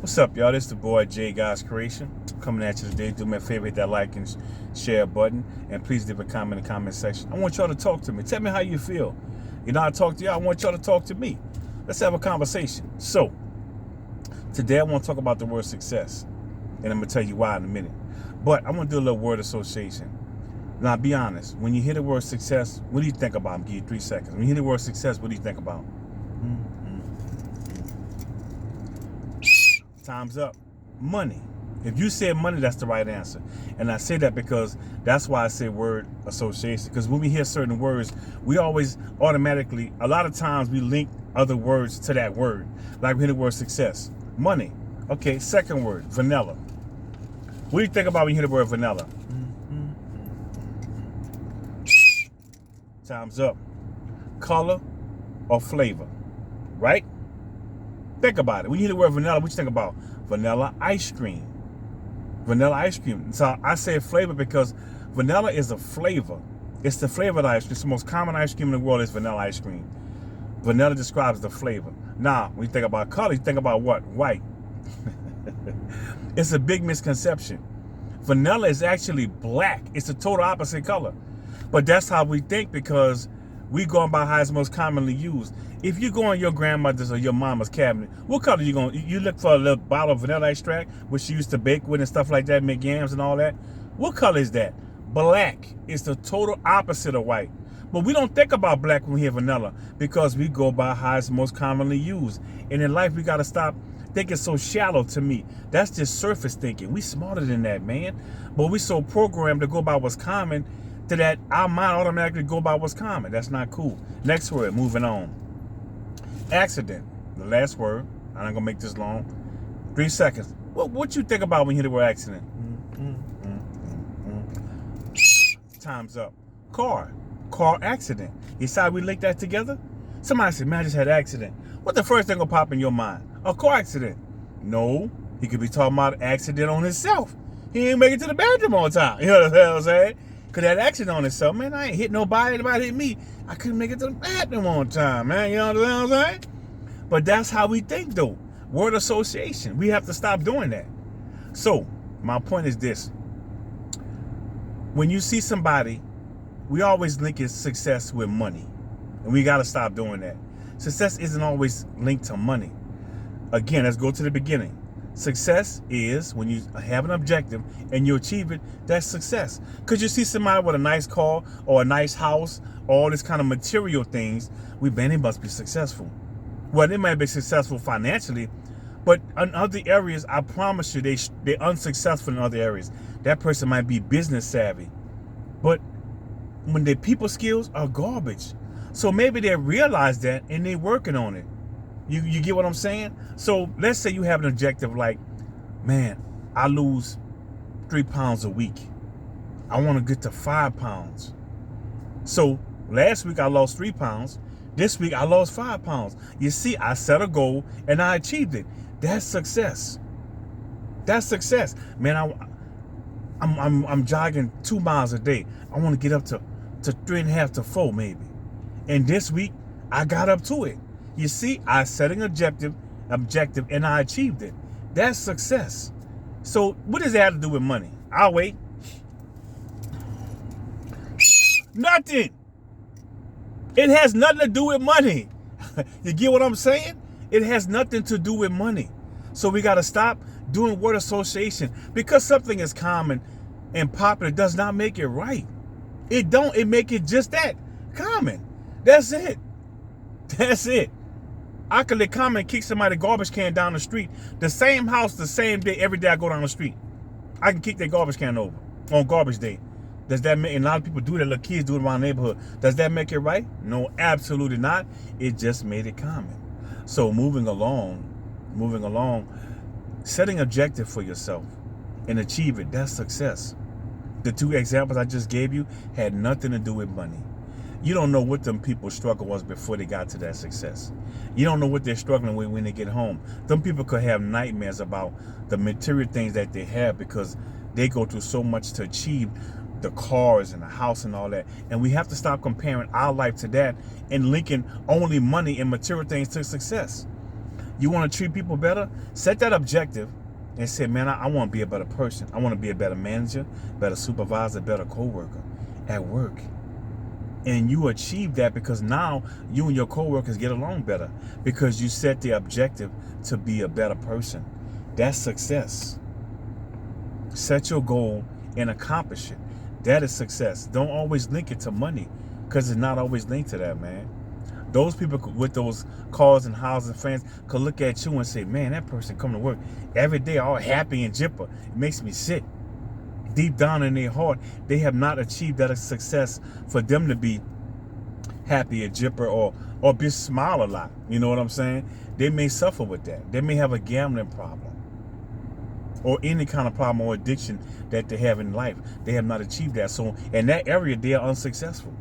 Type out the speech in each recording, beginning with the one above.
What's up, y'all? This is the boy Jay God's Creation coming at you today. Do me a favor, hit that like and share button, and please leave a comment in the comment section. I want y'all to talk to me. Tell me how you feel. You know, I talk to y'all. I want y'all to talk to me. Let's have a conversation. So, today I want to talk about the word success, and I'm gonna tell you why in a minute. But I want to do a little word association. Now, be honest. When you hear the word success, what do you think about? I'm gonna give you 3 seconds. When you hear the word success, what do you think about? Time's up. Money. If you said money, that's the right answer. And I say that because that's why I say word association. Because when we hear certain words, we always automatically, a lot of times we link other words to that word. Like we hear the word success. Money. Okay, second word, vanilla. What do you think about when you hear the word vanilla? Time's up. Color or flavor, right? Think about it. When you hear the word vanilla, what you think about? Vanilla ice cream. Vanilla ice cream. So I say flavor because vanilla is a flavor. It's the flavor of the ice cream. It's the most common ice cream in the world is vanilla ice cream. Vanilla describes the flavor. Now, when you think about color, you think about what? White. It's a big misconception. Vanilla is actually black. It's the total opposite color. But that's how we think because we going by how it's most commonly used. If you go in your grandmother's or your mama's cabinet, what color you going? You look for a little bottle of vanilla extract, which she used to bake with and stuff like that, make yams and all that. What color is that? Black. It's the total opposite of white. But we don't think about black when we hear vanilla because we go by how it's most commonly used. And in life, we got to stop thinking so shallow to me. That's just surface thinking. We smarter than that, man. But we so programmed to go by what's common to that our mind automatically go by what's common. That's not cool. Next word, moving on. Accident, the last word. I'm not gonna make this long. 3 seconds. What you think about when you hear the word accident? Time's up. Car accident. You see how we link that together? Somebody said, man, I just had an accident. What the first thing gonna pop in your mind? A car accident. No, he could be talking about accident on himself. He ain't make it to the bathroom on time. You know what I'm saying? Cause that accident on himself, man, I ain't hit nobody, nobody hit me. I couldn't make it to the bathroom on time, man. You know what I'm saying? But that's how we think, though. Word association. We have to stop doing that. So, my point is this. When you see somebody, we always link his success with money. And we got to stop doing that. Success isn't always linked to money. Again, let's go to the beginning. Success is when you have an objective and you achieve it, that's success. Because you see somebody with a nice car or a nice house, all this kind of material things, they must be successful. Well, they might be successful financially, but in other areas, I promise you, they're unsuccessful in other areas. That person might be business savvy, but when their people skills are garbage. So maybe they realize that and they're working on it. You get what I'm saying? So let's say you have an objective like, man, I lose 3 pounds a week. I want to get to 5 pounds. So last week I lost 3 pounds. This week I lost 5 pounds. You see, I set a goal and I achieved it. That's success. That's success. Man, I'm jogging 2 miles a day. I want to get up to 3.5 to 4 maybe. And this week I got up to it. You see, I set an objective, and I achieved it. That's success. So what does that have to do with money? I'll wait. Nothing. It has nothing to do with money. You get what I'm saying? It has nothing to do with money. So we got to stop doing word association. Because something is common and popular does not make it right. It don't. It make it just that. Common. That's it. That's it. I could let common kick somebody garbage can down the street. The same house, the same day, every day I go down the street. I can kick that garbage can over on garbage day. Does that make, and a lot of people do that, little kids do it around the neighborhood. Does that make it right? No, absolutely not. It just made it common. So moving along, setting objective for yourself and achieve it, that's success. The 2 examples I just gave you had nothing to do with money. You don't know what them people's struggle was before they got to that success. You don't know what they're struggling with when they get home. Them people could have nightmares about the material things that they have because they go through so much to achieve the cars and the house and all that. And we have to stop comparing our life to that and linking only money and material things to success. You want to treat people better? Set that objective and say, man, I want to be a better person. I want to be a better manager, better supervisor, better coworker at work. And you achieve that because now you and your coworkers get along better because you set the objective to be a better person. That's success. Set your goal and accomplish it. That is success. Don't always link it to money because it's not always linked to that, man. Those people with those cars and houses and fans could look at you and say, man, that person coming to work every day all happy and jipper. It makes me sick. Deep down in their heart, they have not achieved that success for them to be happy and jipper or be smile a lot. You know what I'm saying? They may suffer with that. They may have a gambling problem or any kind of problem or addiction that they have in life. They have not achieved that. So in that area, they are unsuccessful.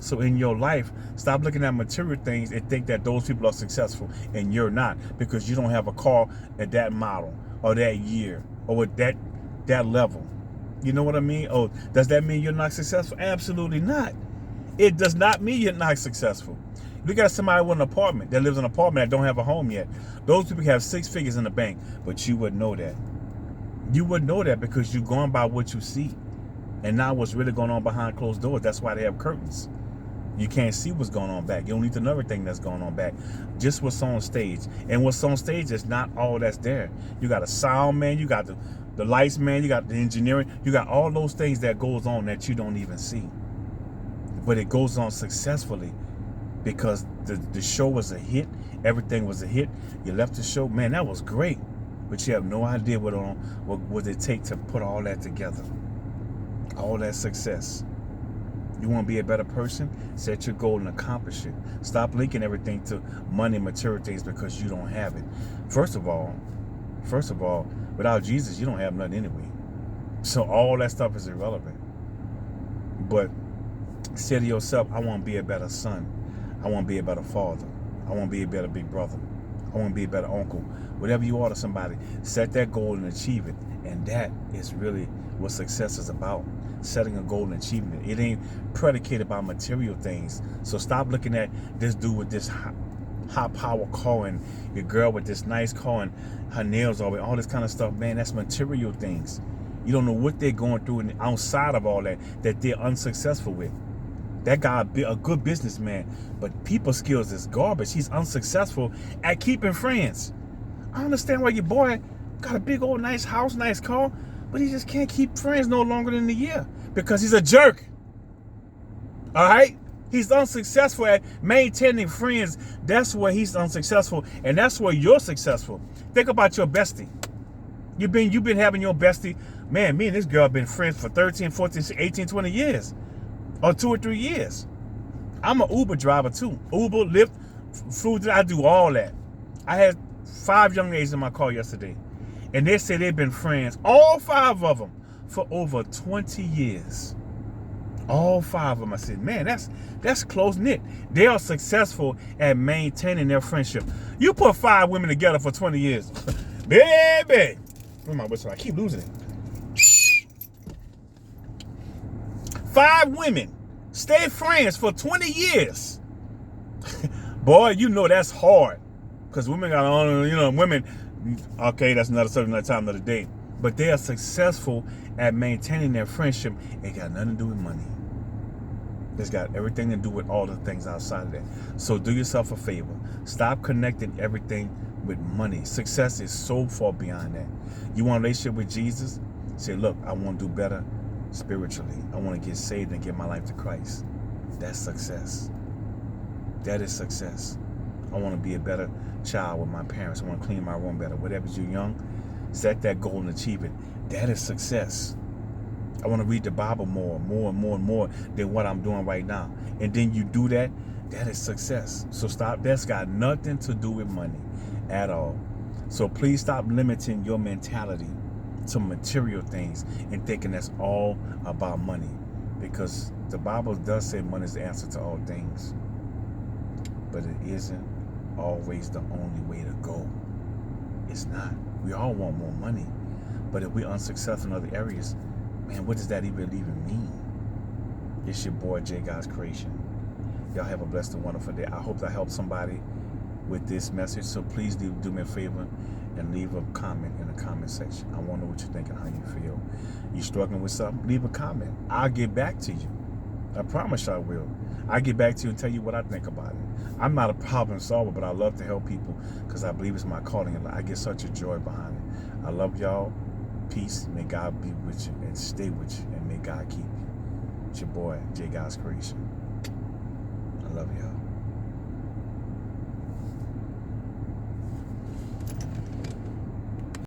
So in your life, stop looking at material things and think that those people are successful and you're not because you don't have a car at that model or that year or with that level. You know what I mean? Oh, does that mean you're not successful? Absolutely not. It does not mean you're not successful. Look at somebody with an apartment that lives in an apartment that don't have a home yet. Those people have 6 figures in the bank, but you wouldn't know that. You wouldn't know that because you're going by what you see and not what's really going on behind closed doors. That's why they have curtains. You can't see what's going on back. You don't need to know everything that's going on back. Just what's on stage. And what's on stage is not all that's there. You got a sound man, you got the lights man, you got the engineering, you got all those things that goes on that you don't even see. But it goes on successfully because the show was a hit. Everything was a hit. You left the show, man, that was great. But you have no idea what it take to put all that together. All that success. You want to be a better person? Set your goal and accomplish it. Stop linking everything to money and material things because you don't have it. First of all, without Jesus, you don't have nothing anyway. So all that stuff is irrelevant. But say to yourself, I want to be a better son. I want to be a better father. I want to be a better big brother. I want to be a better uncle. Whatever you are to somebody, set that goal and achieve it. And that is really what success is about. Setting a goal and achieving it. It ain't predicated by material things. So stop looking at this dude with this high power car and your girl with this nice car and her nails all this kind of stuff. Man, that's material things. You don't know what they're going through and outside of all that they're unsuccessful with. That guy a good businessman, but people skills is garbage. He's unsuccessful at keeping friends. I understand why your boy got a big old nice house, nice car, but he just can't keep friends no longer than a year because he's a jerk. All right? He's unsuccessful at maintaining friends. That's where he's unsuccessful, and that's where you're successful. Think about your bestie. You've been having your bestie. Man, me and this girl have been friends for 13, 14, 18, 20 years. Or 2 or 3 years. I'm an Uber driver too. Uber, Lyft, food, I do all that. I had 5 young ladies in my car yesterday. And they say they've been friends, all 5 of them, for over 20 years. All 5 of them. I said, man, that's close-knit. They are successful at maintaining their friendship. You put 5 women together for 20 years. Baby. Where's my whistle? I keep losing it. 5 women stay friends for 20 years. Boy, you know that's hard. Because women got on, women, okay, that's another subject, another time, another day. But they are successful at maintaining their friendship. It got nothing to do with money. It's got everything to do with all the things outside of that. So do yourself a favor. Stop connecting everything with money. Success is so far beyond that. You want a relationship with Jesus? Say, look, I want to do better spiritually. I want to get saved and give my life to Christ. That's success. That is success. I want to be a better child with my parents. I want to clean my room better. Whatever you're young, set that goal and achieve it. That is success. I want to read the Bible more than what I'm doing right now. And then you do that, that is success. So stop. That's got nothing to do with money at all. So please stop limiting your mentality to material things and thinking that's all about money, because the Bible does say money is the answer to all things, but it isn't always the only way to go. It's not. We all want more money, but if we're unsuccessful in other areas, man, what does that even mean? It's your boy J God's Creation. Y'all have a blessed and wonderful day. I hope that helped somebody with this message. So please do me a favor and leave a comment in the comment section. I want to know what you're thinking, how you feel. You struggling with something? Leave a comment. I'll get back to you. I promise I will. I'll get back to you and tell you what I think about it. I'm not a problem solver, but I love to help people because I believe it's my calling and I get such a joy behind it. I love y'all. Peace. May God be with you and stay with you, and may God keep you. It's your boy, J God's Creation. I love y'all.